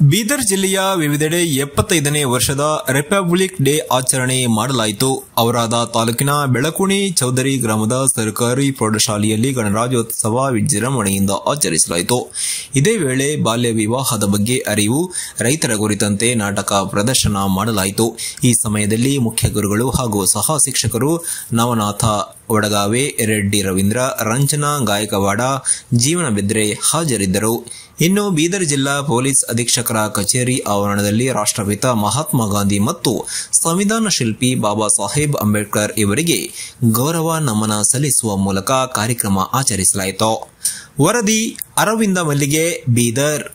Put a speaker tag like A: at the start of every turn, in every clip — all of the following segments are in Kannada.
A: ಬೀದರ್ ಜಿಲ್ಲೆಯ ವಿವಿಧೆಡೆ 75ನೇ ವರ್ಷದ ರಿಪಬ್ಲಿಕ್ ಡೇ ಆಚರಣೆ ಮಾಡಲಾಯಿತು. ಔರಾದ ತಾಲೂಕಿನ ಬೆಳಕುಣಿ ಚೌಧರಿ ಗ್ರಾಮದ ಸರ್ಕಾರಿ ಪ್ರೌಢಶಾಲೆಯಲ್ಲಿ ಗಣರಾಜ್ಯೋತ್ಸವ ವಿಜೃಂಭಣೆಯಿಂದ ಆಚರಿಸಲಾಯಿತು. ಇದೇ ವೇಳೆ ಬಾಲ್ಯ ವಿವಾಹದ ಬಗ್ಗೆ ಅರಿವು, ರೈತರ ಕುರಿತಂತೆ ನಾಟಕ ಪ್ರದರ್ಶನ ಮಾಡಲಾಯಿತು. ಈ ಸಮಯದಲ್ಲಿ ಮುಖ್ಯ ಗುರುಗಳು ಹಾಗೂ ಸಹ ಶಿಕ್ಷಕರು ನವನಾಥ ವಡಗಾವೆ, ರೆಡ್ಡಿ ರವೀಂದ್ರ, ರಂಜನಾ ಗಾಯಕವಾಡ, ಜೀವನ ಬೆದ್ರೆ ಹಾಜರಿದ್ದರು. ಇನ್ನು ಬೀದರ್ ಜಿಲ್ಲಾ ಪೊಲೀಸ್ ಅಧೀಕ್ಷಕರ ಕಚೇರಿ ಆವರಣದಲ್ಲಿ ರಾಷ್ಟ್ರಪಿತ ಮಹಾತ್ಮ ಗಾಂಧಿ ಮತ್ತು ಸಂವಿಧಾನ ಶಿಲ್ಪಿ ಬಾಬಾ ಸಾಹೇಬ್ ಅಂಬೇಡ್ಕರ್ ಇವರಿಗೆ ಗೌರವ ನಮನ ಸಲ್ಲಿಸುವ ಮೂಲಕ ಕಾರ್ಯಕ್ರಮ ಆಚರಿಸಲಾಯಿತು. ವರದಿ ಅರವಿಂದ ಮಲ್ಲಿಗೆ, ಬೀದರ್.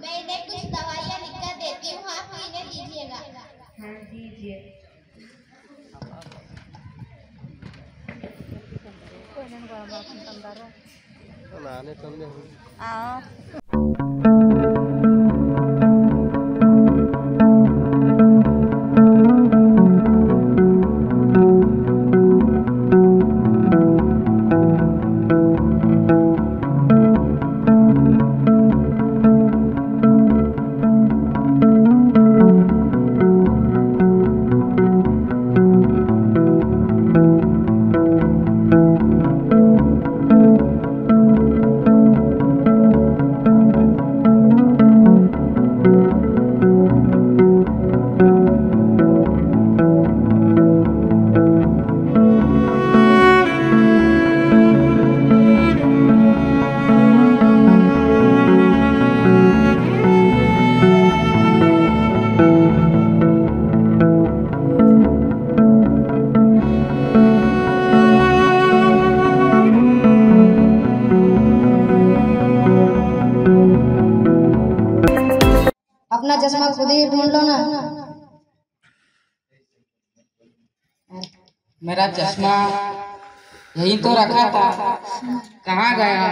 B: मैं इन्हें कुछ दवाइयाँ लिखकर देती हूँ, आप इन्हें लीजिएगा।
C: हाँ दीजिए।
B: अपना चश्मा खुद ही ढूंढ लो ना।
C: मेरा चश्मा यहीं तो रखा था, कहाँ गया?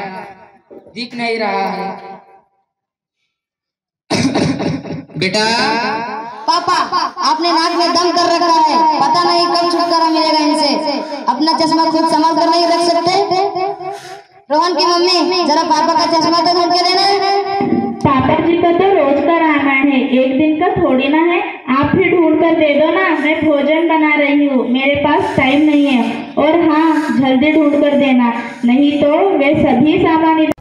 C: दिख नहीं रहा है। बेटा,
B: पापा, आपने नाक में दम कर रखा है, पता नहीं कब छुटकारा मिलेगा इनसे। अपना चश्मा खुद संभाल कर नहीं रख सकते? रोहन की मम्मी, जरा पापा का चश्मा तो ढूंढ के देना।
D: पापा जी को तो रोज का आना है, एक दिन का थोड़ी ना है। आप ही ढूंढ कर दे दो ना, मैं भोजन बना रही हूँ, मेरे पास टाइम नहीं है। और हाँ, जल्दी ढूंढ कर देना, नहीं तो वे सभी सामान